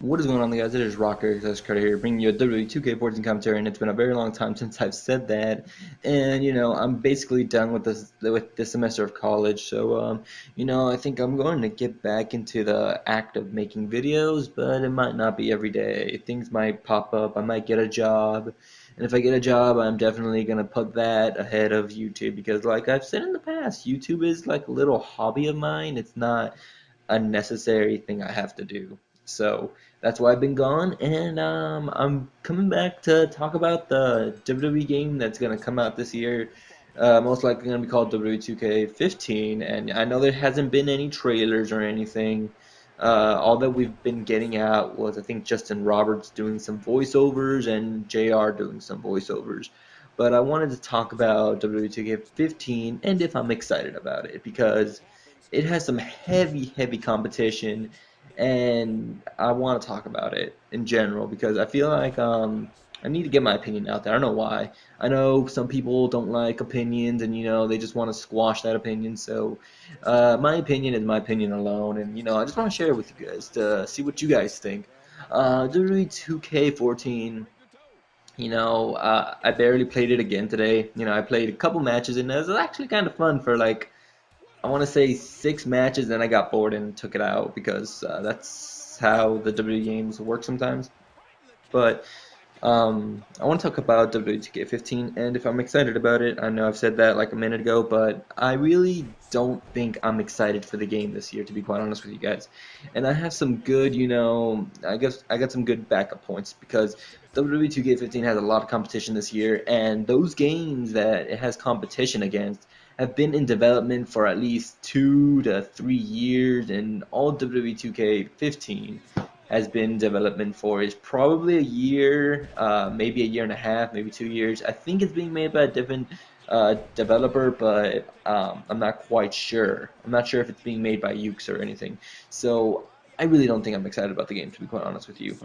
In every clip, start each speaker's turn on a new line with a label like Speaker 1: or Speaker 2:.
Speaker 1: What is going on, guys? It is Rocker Carter here, bringing you a WWE 2K14 commentary, and it's been a very long time since I've said that. And I'm basically done with this semester of college, so I think I'm going to get back into the act of making videos, but it might not be every day. Things might pop up. I might get a job, and if I get a job, I'm definitely gonna put that ahead of YouTube because, like I've said in the past, YouTube is like a little hobby of mine. It's not a necessary thing I have to do. So that's why I've been gone, and I'm coming back to talk about the WWE game that's gonna come out this year. Most likely gonna be called WWE 2K15, and I know there hasn't been any trailers or anything. All that we've been getting out was I think Justin Roberts doing some voiceovers and JR doing some voiceovers. But I wanted to talk about WWE 2K15 and if I'm excited about it because it has some heavy competition, and I want to talk about it in general because I feel like I need to get my opinion out there. I don't know why. I know some people don't like opinions, and they just want to squash that opinion. So my opinion is my opinion alone, and I just want to share it with you guys to see what you guys think. WWE 2K14. I barely played it again today. I played a couple matches, and it was actually kind of fun for like I want to say 6 matches, then I got bored and took it out because that's how the WWE games work sometimes. But I want to talk about WWE 2K15 and if I'm excited about it. I know I've said that like a minute ago, but I really don't think I'm excited for the game this year, to be quite honest with you guys. And I have some good, I guess I got some good backup points because WWE 2K15 has a lot of competition this year, and those games that it has competition against have been in development for at least 2 to 3 years, and all WWE 2K15 has been in development for is probably a year, maybe a year and a half, maybe 2 years. I think it's being made by a different developer, but I'm not quite sure. I'm not sure if it's being made by Ukes or anything. So I really don't think I'm excited about the game, to be quite honest with you.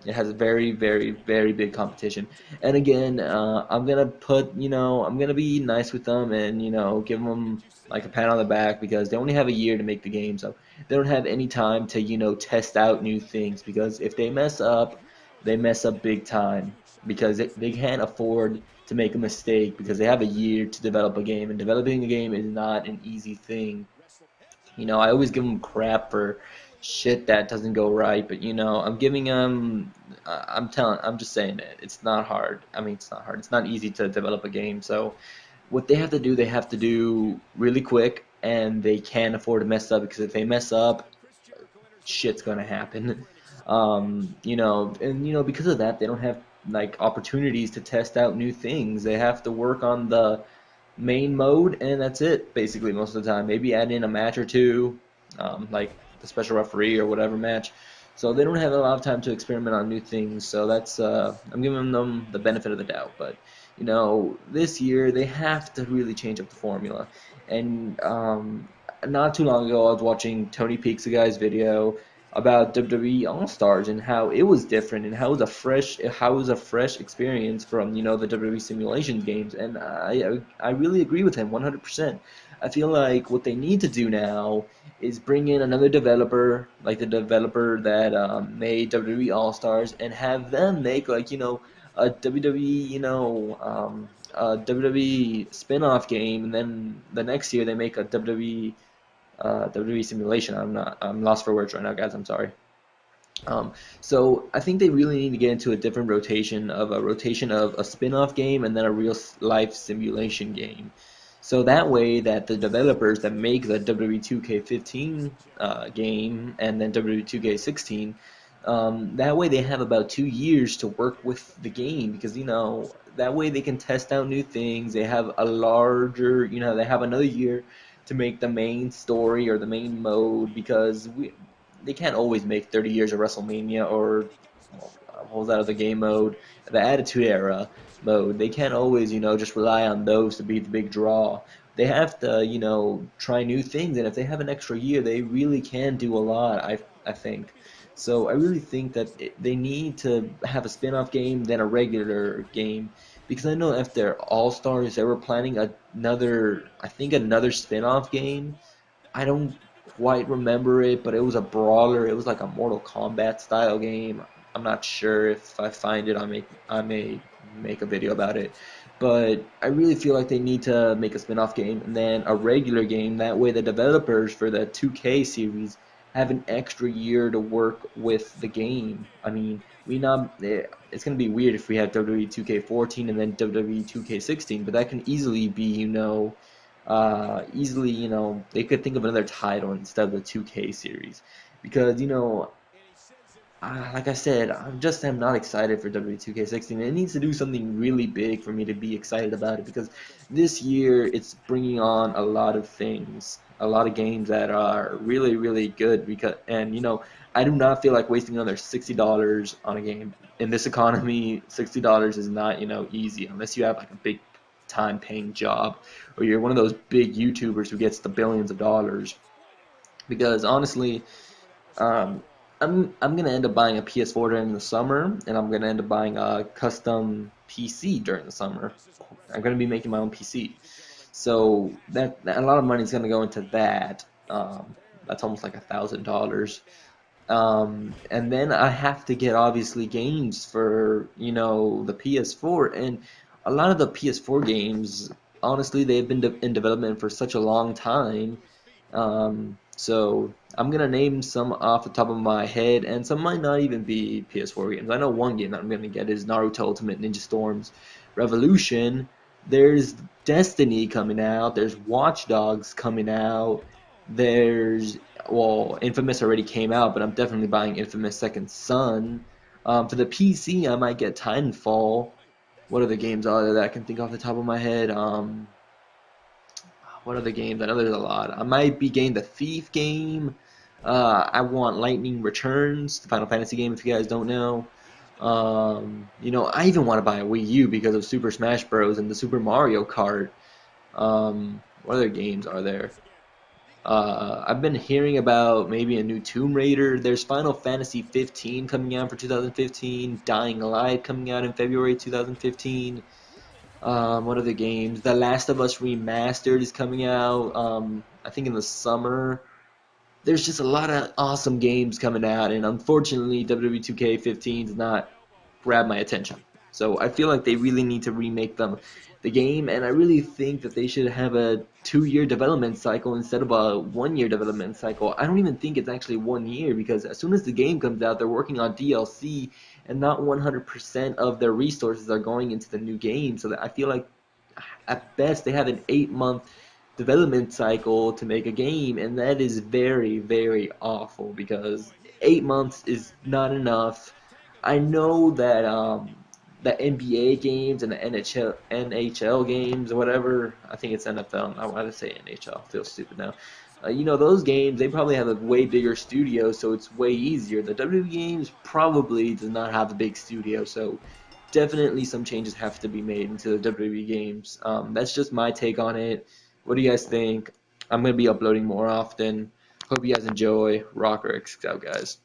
Speaker 1: It has a very big competition. And again, I'm gonna I'm gonna be nice with them and give them like a pat on the back because they only have a year to make the game, so they don't have any time to test out new things because if they mess up big time because they can't afford to make a mistake because they have a year to develop a game, and developing a game is not an easy thing. I always give them crap for shit that doesn't go right, but I'm giving them. I'm just saying it. It's not hard. I mean, it's not hard. It's not easy to develop a game. So what they have to do really quick, and they can't afford to mess up because if they mess up, shit's gonna happen. And because of that, they don't have like opportunities to test out new things. They have to work on the main mode, and that's it basically most of the time. Maybe add in a match or two, like the special referee or whatever match. So they don't have a lot of time to experiment on new things. So that's I'm giving them the benefit of the doubt. But this year they have to really change up the formula. And not too long ago, I was watching Tony Peaks, guy's video about WWE All Stars and how it was different and how it was a fresh experience from the WWE simulation games, and I really agree with him 100%. I feel like what they need to do now is bring in another developer, like the developer that made WWE All Stars, and have them make like a WWE a WWE spin-off game, and then the next year they make a WWE simulation. I'm lost for words right now, guys. I'm sorry. So I think they really need to get into a rotation of a spin-off game and then a real life simulation game. So that way that the developers that make the WWE 2K15 game and then WWE 2K16, that way they have about 2 years to work with the game because that way they can test out new things. They have a larger, they have another year to make the main story or the main mode because they can't always make 30 years of Wrestlemania or what was that other game mode, the Attitude Era mode. They can't always, just rely on those to be the big draw. They have to, try new things, and if they have an extra year, they really can do a lot. I think. So I really think that they need to have a spin-off game, then a regular game, because I know after All Stars, they were planning I think another spin-off game. I don't quite remember it, but it was a brawler. It was like a Mortal Kombat style game. I'm not sure. If I find it, I may make a video about it. But I really feel like they need to make a spin-off game and then a regular game. That way the developers for the 2K series have an extra year to work with the game. I mean, it's gonna be weird if we have WWE 2K14 and then WWE 2K16, but that can easily be, easily, they could think of another title instead of the 2K series, because like I said, I'm not excited for WWE 2K16. It needs to do something really big for me to be excited about it, because this year it's bringing on a lot of things, a lot of games that are really, really good. I do not feel like wasting another $60 on a game in this economy. $60 is not, easy unless you have like a big time paying job, or you're one of those big YouTubers who gets the billions of dollars. Because honestly, um, I'm gonna end up buying a PS4 during the summer, and I'm gonna end up buying a custom PC during the summer. I'm gonna be making my own PC, so that a lot of money is gonna go into that. That's almost like $1,000. And then I have to get obviously games for the PS4, and a lot of the PS4 games, honestly, they've been in development for such a long time. So I'm gonna name some off the top of my head, and some might not even be PS4 games. I know one game that I'm gonna get is Naruto Ultimate Ninja Storms Revolution. There's Destiny coming out. There's Watch Dogs coming out. There's Infamous already came out, but I'm definitely buying Infamous Second Son. For the PC, I might get Titanfall. What other games are there that I can think off the top of my head? What other games? I know there's a lot. I might be getting the Thief game. I want Lightning Returns, the Final Fantasy game, if you guys don't know. I even want to buy a Wii U because of Super Smash Bros. And the Super Mario Kart. What other games are there? I've been hearing about maybe a new Tomb Raider. There's Final Fantasy 15 coming out for 2015. Dying Light coming out in February 2015. What other games? The Last of Us Remastered is coming out, I think in the summer. There's just a lot of awesome games coming out, and unfortunately, WWE 2K15 does not grab my attention. So I feel like they really need to remake the game, and I really think that they should have a 2-year development cycle instead of a 1-year development cycle. I don't even think it's actually 1 year, because as soon as the game comes out, they're working on DLC, and not 100% of their resources are going into the new game. So that I feel like at best they have an 8-month development cycle to make a game, and that is very, very awful, because 8 months is not enough. I know that the NBA games and the NHL games or whatever, I think it's NFL. I want to say NHL. I feel stupid now. Those games, they probably have a way bigger studio, so it's way easier. The WWE games probably does not have a big studio, so definitely some changes have to be made into the WWE games. That's just my take on it. What do you guys think? I'm going to be uploading more often. Hope you guys enjoy. Rocker X out, guys.